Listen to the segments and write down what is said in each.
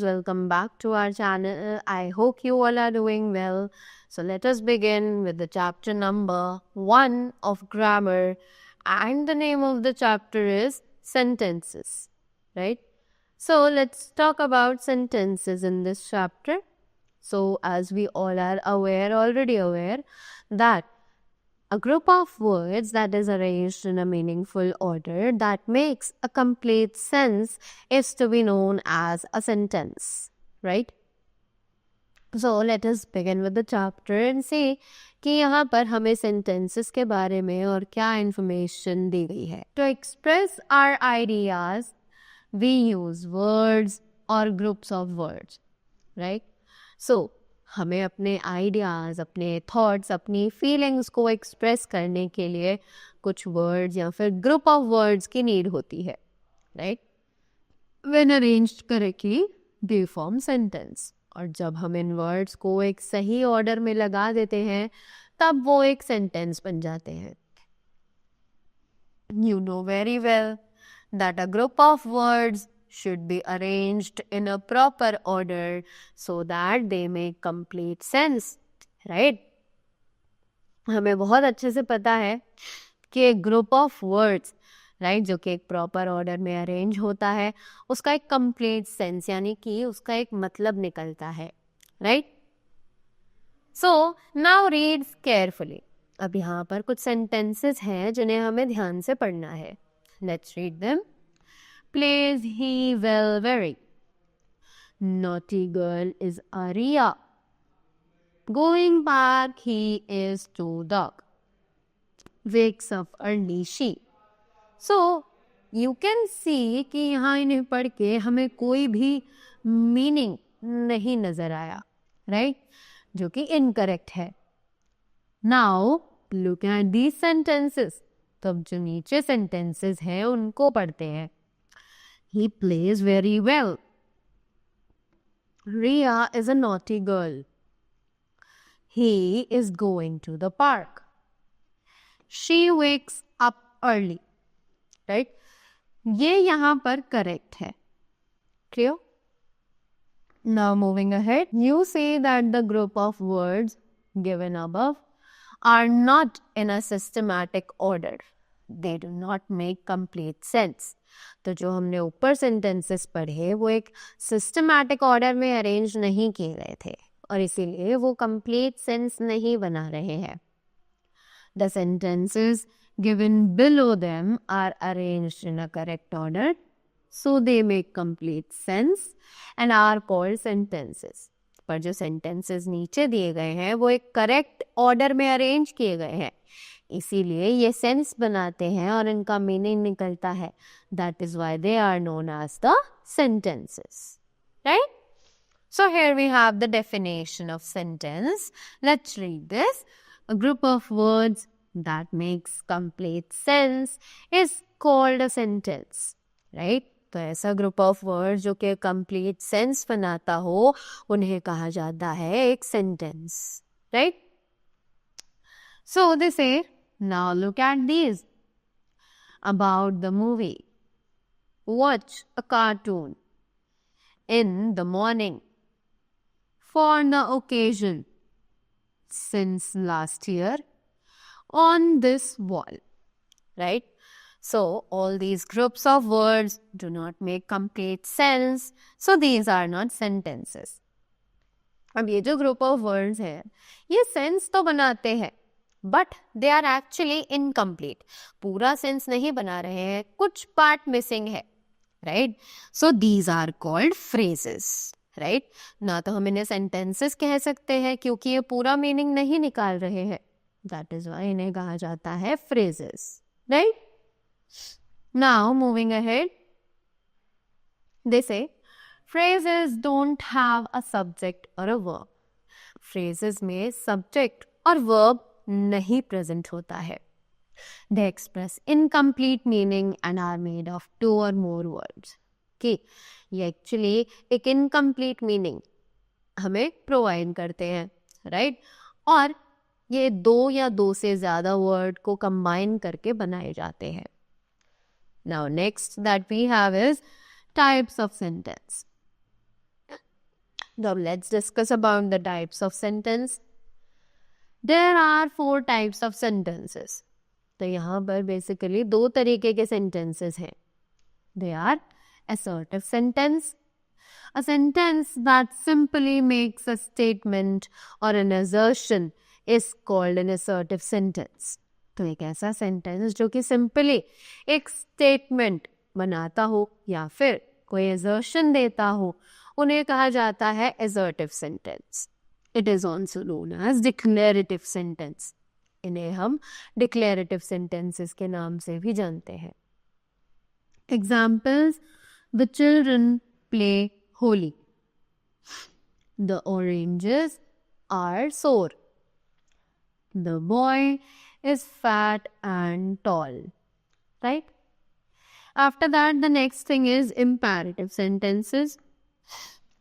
welcome back to our channel. I hope you all are doing well. So let us begin with the chapter number 1 of grammar, and the name of the chapter is sentences, right? So let's talk about sentences in this chapter. So as we all are already aware that a group of words that is arranged in a meaningful order that makes a complete sense is to be known as a sentence, right? So let us begin with the chapter and see कि यहाँ पर हमें sentences के बारे में और क्या information दी गई है. To express our ideas, we use words or groups of words, right? So हमें अपने आइडियाज़, अपने थॉट्स, अपनी फीलिंग्स को एक्सप्रेस करने के लिए कुछ वर्ड्स या फिर ग्रुप ऑफ वर्ड्स की नीड होती है, right? When arranged correctly they form sentence. और जब हम इन वर्ड्स को एक सही ऑर्डर में लगा देते हैं तब वो एक सेंटेंस बन जाते हैं. You know very well that a group of words should be arranged in a proper order so that they make complete sense, right? हमें बहुत अच्छे से पता है कि एक ग्रुप ऑफ वर्ड्स, राइट, जो कि एक प्रॉपर ऑर्डर में अरेंज होता है उसका एक कंप्लीट सेंस यानी कि उसका एक मतलब निकलता है, right? So now reads carefully. अब यहाँ पर कुछ सेंटेंसेस हैं जिन्हें हमें ध्यान से पढ़ना है. Let's read them. Plays he well very. Naughty girl is Aria. Going back he is too dark. Wakes up early she. So you can see कि यहाँ इन्हें पढ़ के हमें कोई भी मीनिंग नहीं नजर आया, राइट? जो कि इनकरेक्ट है. Now look at these sentences. तब जो नीचे सेंटेंसेस हैं उनको पढ़ते हैं. He plays very well. Ria is a naughty girl. He is going to the park. She wakes up early. Right? ये यहाँ पर correct है. Clear? Now moving ahead, you see that the group of words given above are not in a systematic order. They do not make complete sense. तो जो हमने ऊपर sentences पढ़े वो एक सिस्टमैटिक ऑर्डर में अरेंज नहीं किए गए थे और इसीलिए वो कंप्लीट सेंस नहीं बना रहे हैं. The sentences given below them are arranged in a correct order so they make complete sense and are called sentences. पर जो सेंटेंसेस नीचे दिए गए हैं वो एक करेक्ट ऑर्डर में अरेंज किए गए हैं इसीलिए ये सेंस बनाते हैं और इनका मीनिंग निकलता है. That is why they are known as the sentences, right? So here we have the definition of sentence. Let's read this. A group of words that makes complete sense is called a sentence, right? तो ऐसा group of words जो कि complete sense बनाता हो उन्हें कहा जाता है एक sentence, right? So they say, now look at these. About the movie. Watch a cartoon in the morning. For the occasion. Since last year. On this wall. Right? So all these groups of words do not make complete sense. So these are not sentences. अब ये जो group of words है ये sense तो बनाते हैं but they are actually incomplete. पूरा sense नहीं बना रहे हैं, कुछ पार्ट मिसिंग है, right? So these are called phrases, right? ना तो हम इन्हें सेंटेंसेस कह सकते हैं क्योंकि ये पूरा मीनिंग नहीं निकाल रहे हैं. दैट इज वाई इन्हें कहा जाता है phrases, right? Now moving ahead, they say phrases don't have a subject और अ वर्ब. फ्रेजेस में सब्जेक्ट और वर्ब नहीं प्रेजेंट होता है. They express incomplete meaning and are made of 2 और मोर वर्ड्स. कि ये एक्चुअली एक इनकम्प्लीट मीनिंग हमें प्रोवाइड करते हैं, राइट? और ये 2 या 2 से ज़्यादा वर्ड को कंबाइन करके बनाए जाते हैं. Now next that we have is types of sentence. Now let's discuss about the types of sentence. There are 4 types of sentences. तो यहाँ पर basically 2 तरीके के sentences हैं. They are assertive sentence, a sentence that simply makes a statement or an assertion is called an assertive sentence. तो एक ऐसा sentence जो कि simply एक statement बनाता हो या फिर कोई assertion देता हो, उन्हें कहा जाता है assertive sentence. It is also known as declarative sentence. इन्हें हम declarative sentences के नाम से भी जानते हैं. Examples: the children play Holi. The oranges are sour. The boy is fat and tall. Right? After that, the next thing is imperative sentences.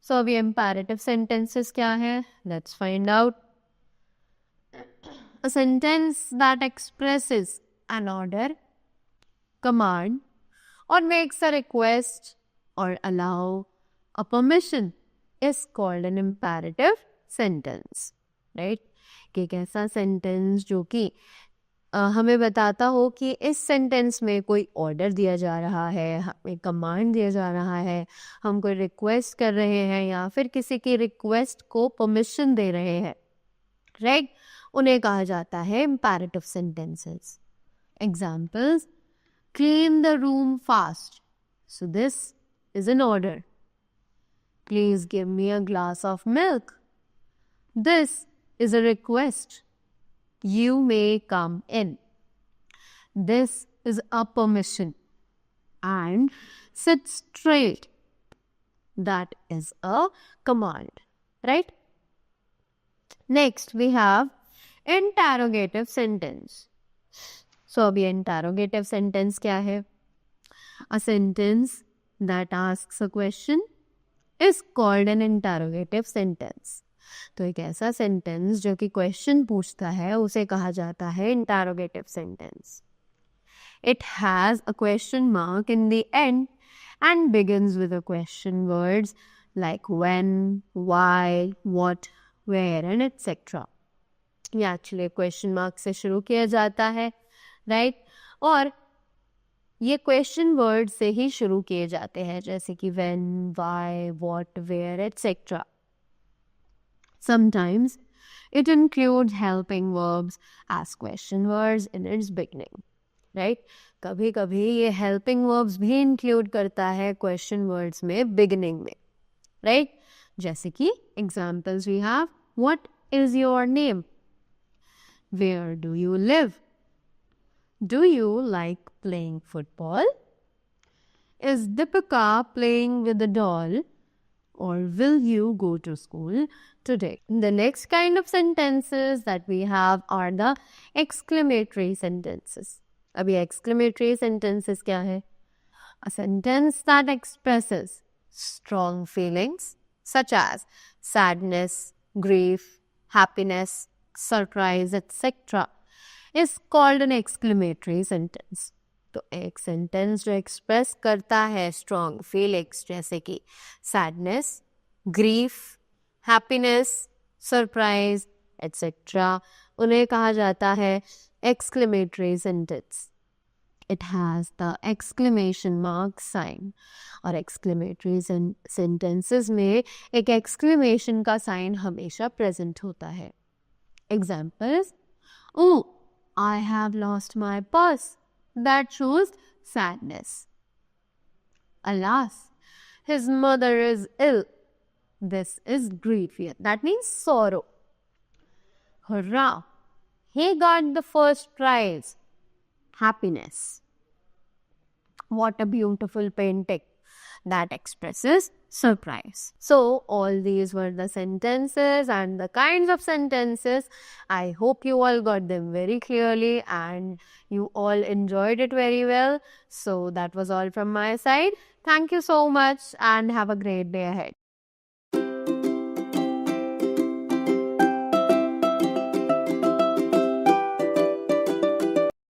So, अभी imperative sentences क्या है? Let's find out. A sentence that expresses an order, command, or makes a request or allow a permission is called an imperative sentence. Right? कि एक ऐसा sentence जो कि हमें बताता हो कि इस सेंटेंस में कोई ऑर्डर दिया जा रहा है, हमें कमांड दिया जा रहा है, हम कोई रिक्वेस्ट कर रहे हैं या फिर किसी की रिक्वेस्ट को परमिशन दे रहे हैं, राइट? उन्हें कहा जाता है imperative sentences. Examples: clean the room fast. So this is an order. Please give me a glass of milk. This is a request. You may come in. This is a permission. And sit straight. That is a command. Right? Next, we have interrogative sentence. So, abhi interrogative sentence क्या है? A sentence that asks a question is called an interrogative sentence. तो एक ऐसा sentence जो कि question पूछता है उसे कहा जाता है interrogative sentence. It has a question mark in the end and begins with a question words like when, why, what, where and etcetera. ये एक्चुअली क्वेश्चन मार्क से शुरू किया जाता है, राइट? और ये क्वेश्चन वर्ड से ही शुरू किए जाते हैं, जैसे कि when, why, what, where etcetera. Sometimes it includes helping verbs as question words in its beginning. Right? कभी कभी ये helping verbs भी include करता है question words में beginning में. Right? जैसे कि examples we have: what is your name? Where do you live? Do you like playing football? Is Deepika playing with the doll? Or will you go to school today? The next kind of sentences that we have are the exclamatory sentences. अभी exclamatory sentences क्या है? A sentence that expresses strong feelings such as sadness, grief, happiness, surprise, etc. is called an exclamatory sentence. तो एक sentence जो express करता है strong feelings जैसे कि sadness, grief, happiness, surprise etcetera, उन्हें कहा जाता है exclamatory sentence. It has the exclamation mark sign. और एक्सक्लेमेटरी सेंटेंसेस में एक एक्सक्लेमेशन का साइन हमेशा प्रेजेंट होता है. Examples: oh, I have lost my purse. That shows sadness. Alas, his mother is ill. This is grief. That means sorrow. Hurrah! He got the first prize. Happiness. What a beautiful painting. That expresses surprise. So, all these were the sentences and the kinds of sentences. I hope you all got them very clearly and you all enjoyed it very well. So, that was all from my side. Thank you so much and have a great day ahead.